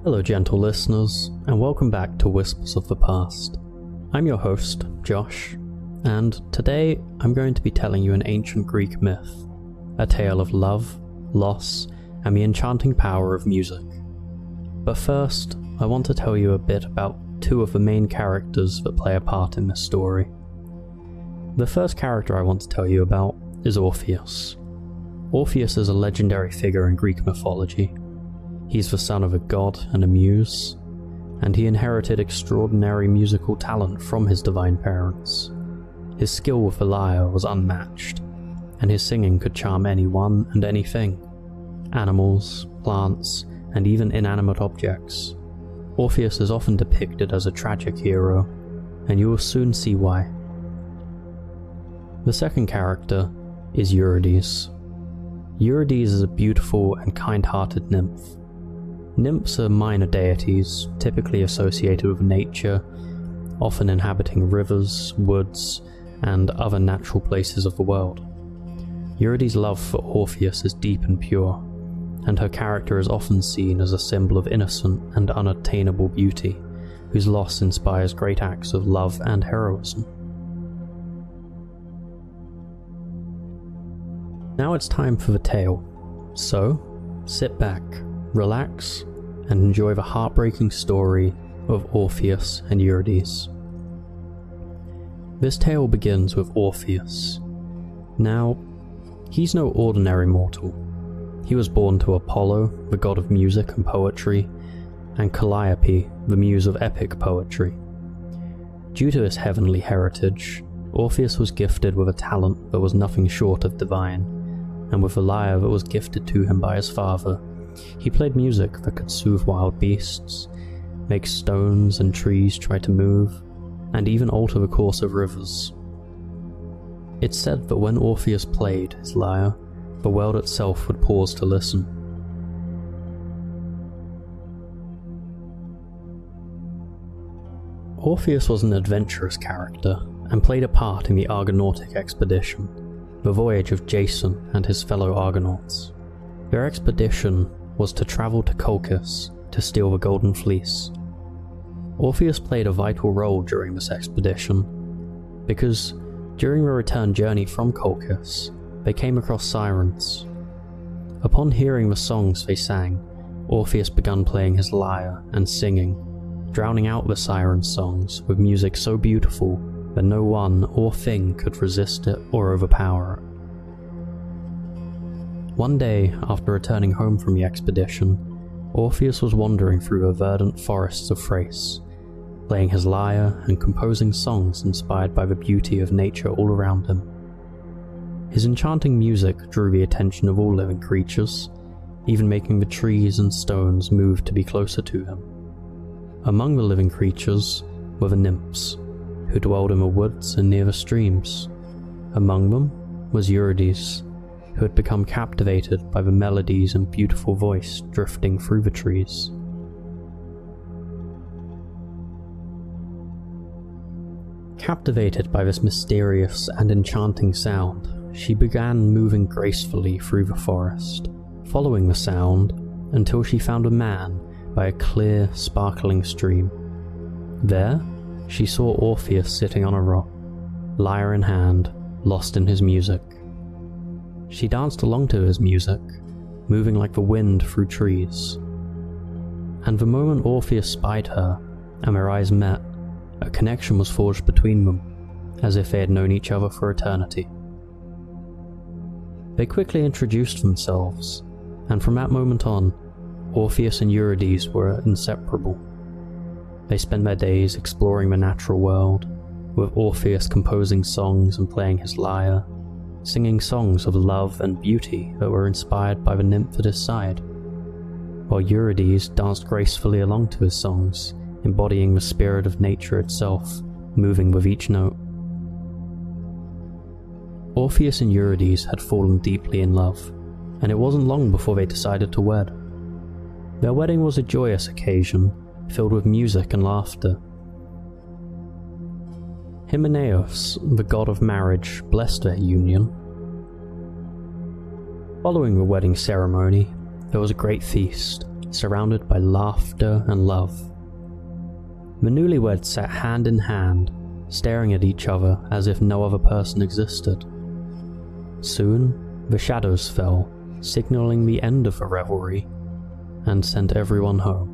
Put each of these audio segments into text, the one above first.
Hello gentle listeners, and welcome back to Whispers of the Past. I'm your host, Josh, and today I'm going to be telling you an ancient Greek myth, a tale of love, loss, and the enchanting power of music. But first, I want to tell you a bit about two of the main characters that play a part in this story. The first character I want to tell you about is Orpheus. Orpheus is a legendary figure in Greek mythology. He's the son of a god and a muse, and he inherited extraordinary musical talent from his divine parents. His skill with the lyre was unmatched, and his singing could charm anyone and anything. Animals, plants, and even inanimate objects. Orpheus is often depicted as a tragic hero, and you will soon see why. The second character is Eurydice. Eurydice is a beautiful and kind-hearted nymph. Nymphs are minor deities, typically associated with nature, often inhabiting rivers, woods, and other natural places of the world. Eurydice's love for Orpheus is deep and pure, and her character is often seen as a symbol of innocent and unattainable beauty, whose loss inspires great acts of love and heroism. Now it's time for the tale, so sit back, relax, and enjoy the heartbreaking story of Orpheus and Eurydice. This tale begins with Orpheus. Now, he's no ordinary mortal. He was born to Apollo, the god of music and poetry, and Calliope, the muse of epic poetry. Due to his heavenly heritage, Orpheus was gifted with a talent that was nothing short of divine, and with a lyre that was gifted to him by his father. He played music that could soothe wild beasts, make stones and trees try to move, and even alter the course of rivers. It's said that when Orpheus played his lyre, the world itself would pause to listen. Orpheus was an adventurous character, and played a part in the Argonautic expedition, the voyage of Jason and his fellow Argonauts. Their expedition was to travel to Colchis to steal the Golden Fleece. Orpheus played a vital role during this expedition, because during the return journey from Colchis, they came across sirens. Upon hearing the songs they sang, Orpheus began playing his lyre and singing, drowning out the siren songs with music so beautiful that no one or thing could resist it or overpower it. One day, after returning home from the expedition, Orpheus was wandering through the verdant forests of Thrace, playing his lyre and composing songs inspired by the beauty of nature all around him. His enchanting music drew the attention of all living creatures, even making the trees and stones move to be closer to him. Among the living creatures were the nymphs, who dwelled in the woods and near the streams. Among them was Eurydice, who had become captivated by the melodies and beautiful voice drifting through the trees. Captivated by this mysterious and enchanting sound, she began moving gracefully through the forest, following the sound until she found a man by a clear, sparkling stream. There, she saw Orpheus sitting on a rock, lyre in hand, lost in his music. She danced along to his music, moving like the wind through trees. And the moment Orpheus spied her, and their eyes met, a connection was forged between them, as if they had known each other for eternity. They quickly introduced themselves, and from that moment on, Orpheus and Eurydice were inseparable. They spent their days exploring the natural world, with Orpheus composing songs and playing his lyre, singing songs of love and beauty that were inspired by the nymph at his side, while Eurydice danced gracefully along to his songs, embodying the spirit of nature itself, moving with each note. Orpheus and Eurydice had fallen deeply in love, and it wasn't long before they decided to wed. Their wedding was a joyous occasion, filled with music and laughter. Hymenaeus, the god of marriage, blessed their union. Following the wedding ceremony, there was a great feast, surrounded by laughter and love. The newlyweds sat hand in hand, staring at each other as if no other person existed. Soon, the shadows fell, signaling the end of the revelry, and sent everyone home.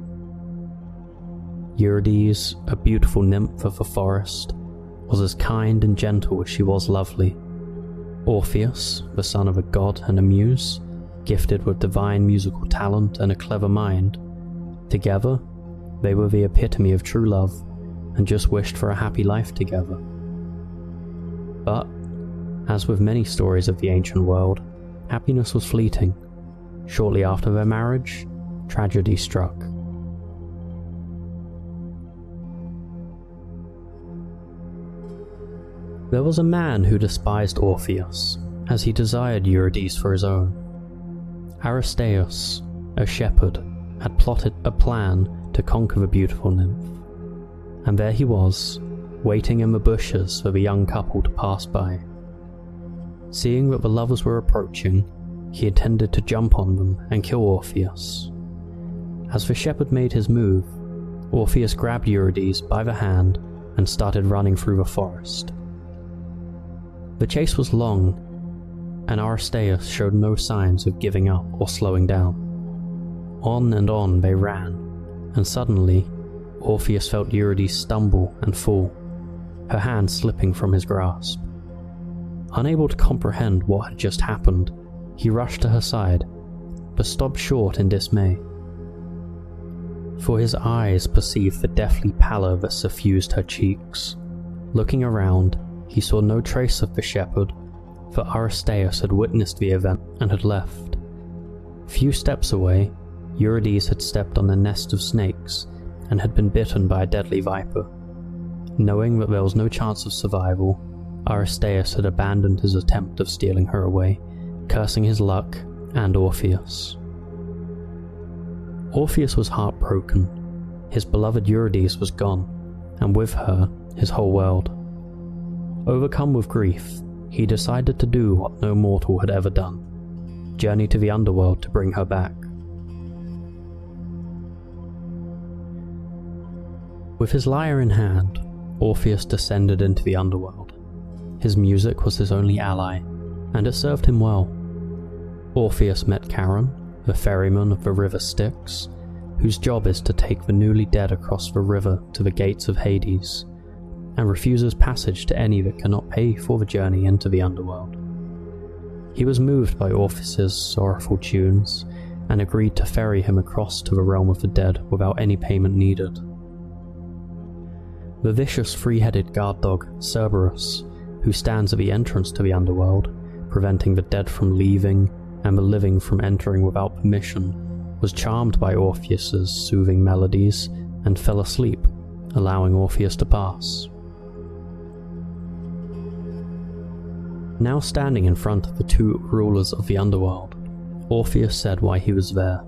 Eurydice, a beautiful nymph of the forest, was as kind and gentle as she was lovely. Orpheus, the son of a god and a muse, gifted with divine musical talent and a clever mind. Together, they were the epitome of true love, and just wished for a happy life together. But, as with many stories of the ancient world, happiness was fleeting. Shortly after their marriage, tragedy struck. There was a man who despised Orpheus, as he desired Eurydice for his own. Aristaeus, a shepherd, had plotted a plan to conquer the beautiful nymph, and there he was, waiting in the bushes for the young couple to pass by. Seeing that the lovers were approaching, he intended to jump on them and kill Orpheus. As the shepherd made his move, Orpheus grabbed Eurydice by the hand and started running through the forest. The chase was long, and Aristaeus showed no signs of giving up or slowing down. On and on they ran, and suddenly, Orpheus felt Eurydice stumble and fall, her hand slipping from his grasp. Unable to comprehend what had just happened, he rushed to her side, but stopped short in dismay. For his eyes perceived the deathly pallor that suffused her cheeks. Looking around, he saw no trace of the shepherd, for Aristaeus had witnessed the event and had left. Few steps away, Eurydice had stepped on a nest of snakes and had been bitten by a deadly viper. Knowing that there was no chance of survival, Aristaeus had abandoned his attempt of stealing her away, cursing his luck and Orpheus. Orpheus was heartbroken. His beloved Eurydice was gone, and with her, his whole world. Overcome with grief, he decided to do what no mortal had ever done: journey to the underworld to bring her back. With his lyre in hand, Orpheus descended into the underworld. His music was his only ally, and it served him well. Orpheus met Charon, the ferryman of the river Styx, whose job is to take the newly dead across the river to the gates of Hades, and refuses passage to any that cannot pay for the journey into the underworld. He was moved by Orpheus's sorrowful tunes, and agreed to ferry him across to the realm of the dead without any payment needed. The vicious three-headed guard dog, Cerberus, who stands at the entrance to the underworld, preventing the dead from leaving and the living from entering without permission, was charmed by Orpheus's soothing melodies and fell asleep, allowing Orpheus to pass. Now standing in front of the two rulers of the underworld, Orpheus said why he was there.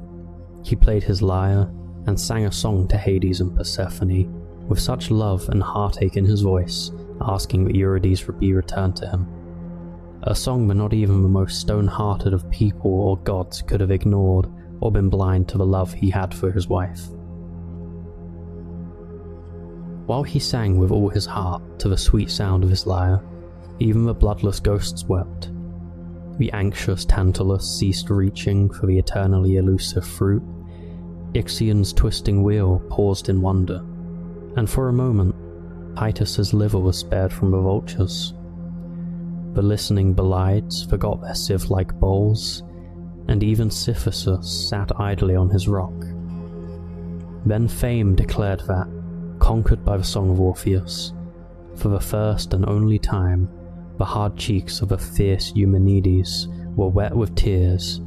He played his lyre and sang a song to Hades and Persephone, with such love and heartache in his voice, asking that Eurydice would be returned to him. A song that not even the most stone-hearted of people or gods could have ignored or been blind to the love he had for his wife. While he sang with all his heart to the sweet sound of his lyre, even the bloodless ghosts wept. The anxious Tantalus ceased reaching for the eternally elusive fruit. Ixion's twisting wheel paused in wonder, and for a moment, Titus's liver was spared from the vultures. The listening Belides forgot their sieve-like bowls, and even Cephissus sat idly on his rock. Then Fame declared that, conquered by the song of Orpheus, for the first and only time, the hard cheeks of the fierce Eumenides were wet with tears,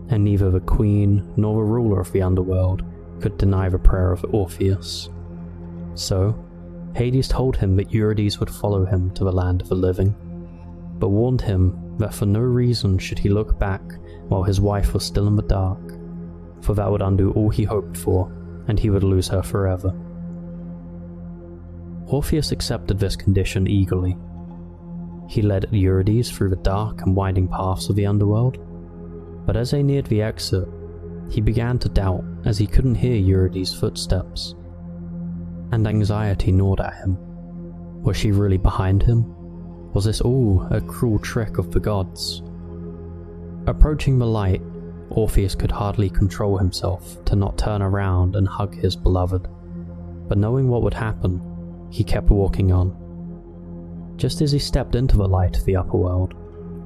and neither the queen nor the ruler of the underworld could deny the prayer of Orpheus. So, Hades told him that Eurydice would follow him to the land of the living, but warned him that for no reason should he look back while his wife was still in the dark, for that would undo all he hoped for, and he would lose her forever. Orpheus accepted this condition eagerly. He led Eurydice through the dark and winding paths of the underworld, but as they neared the exit, He began to doubt as he couldn't hear Eurydice's footsteps, and anxiety gnawed at him. Was she really behind him? Was this all a cruel trick of the gods? Approaching the light, Orpheus could hardly control himself to not turn around and hug his beloved, but knowing what would happen, he kept walking on. Just as he stepped into the light of the upper world,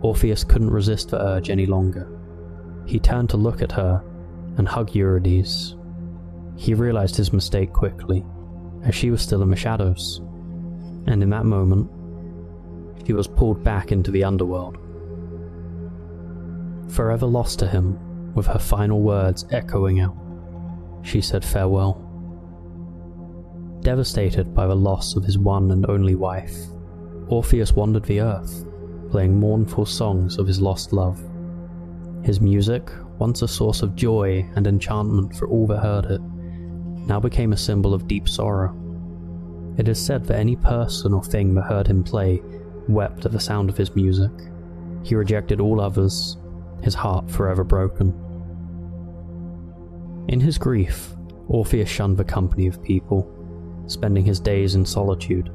Orpheus couldn't resist the urge any longer. He turned to look at her and hug Eurydice. He realized his mistake quickly, as she was still in the shadows, and in that moment, she was pulled back into the underworld. Forever lost to him, with her final words echoing out, she said farewell. Devastated by the loss of his one and only wife, Orpheus wandered the earth, playing mournful songs of his lost love. His music, once a source of joy and enchantment for all that heard it, now became a symbol of deep sorrow. It is said that any person or thing that heard him play wept at the sound of his music. He rejected all others, his heart forever broken. In his grief, Orpheus shunned the company of people, spending his days in solitude.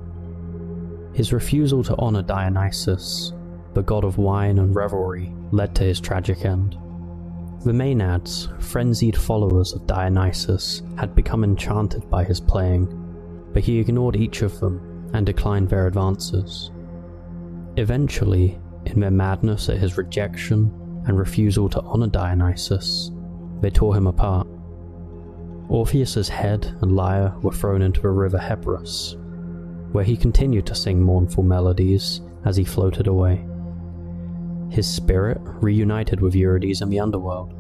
His refusal to honor Dionysus, the god of wine and revelry, led to his tragic end. The Maenads, frenzied followers of Dionysus, had become enchanted by his playing, but he ignored each of them and declined their advances. Eventually, in their madness at his rejection and refusal to honor Dionysus, they tore him apart. Orpheus's head and lyre were thrown into the river Hebrus, where he continued to sing mournful melodies as he floated away. His spirit reunited with Eurydice in the underworld,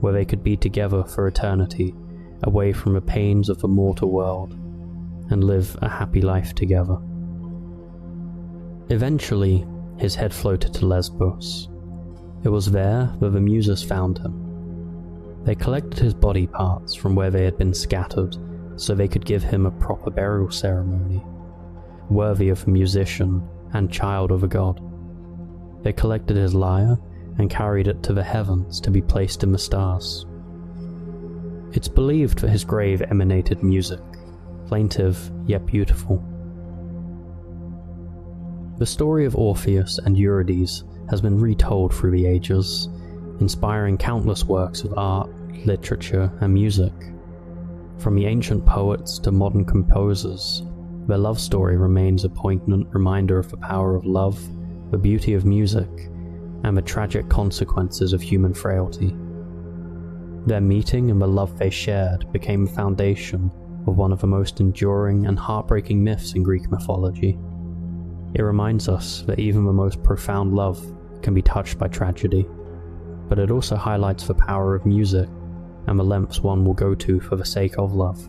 where they could be together for eternity, away from the pains of the mortal world, and live a happy life together. Eventually, his head floated to Lesbos. It was there that the Muses found him. They collected his body parts from where they had been scattered, so they could give him a proper burial ceremony, worthy of a musician and child of a god. They collected his lyre and carried it to the heavens to be placed in the stars. It's believed that his grave emanated music, plaintive yet beautiful. The story of Orpheus and Eurydice has been retold through the ages, inspiring countless works of art, literature, and music. From the ancient poets to modern composers, their love story remains a poignant reminder of the power of love, the beauty of music, and the tragic consequences of human frailty. Their meeting and the love they shared became the foundation of one of the most enduring and heartbreaking myths in Greek mythology. It reminds us that even the most profound love can be touched by tragedy, but it also highlights the power of music and the lengths one will go to for the sake of love.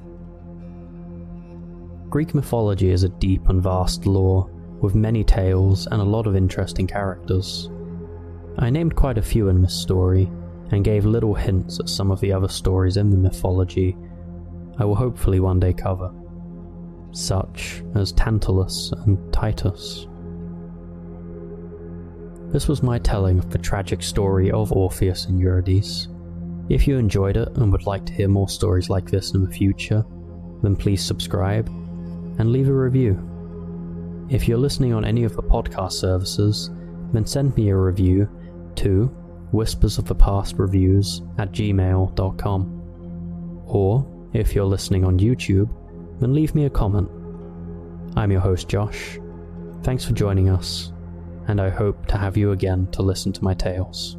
Greek mythology is a deep and vast lore, with many tales and a lot of interesting characters. I named quite a few in this story, and gave little hints at some of the other stories in the mythology I will hopefully one day cover, such as Tantalus and Titus. This was my telling of the tragic story of Orpheus and Eurydice. If you enjoyed it and would like to hear more stories like this in the future, then please subscribe and leave a review. If you're listening on any of the podcast services, then send me a review to whispersofthepast@gmail.com. Or, if you're listening on YouTube, then leave me a comment. I'm your host Josh, thanks for joining us, and I hope to have you again to listen to my tales.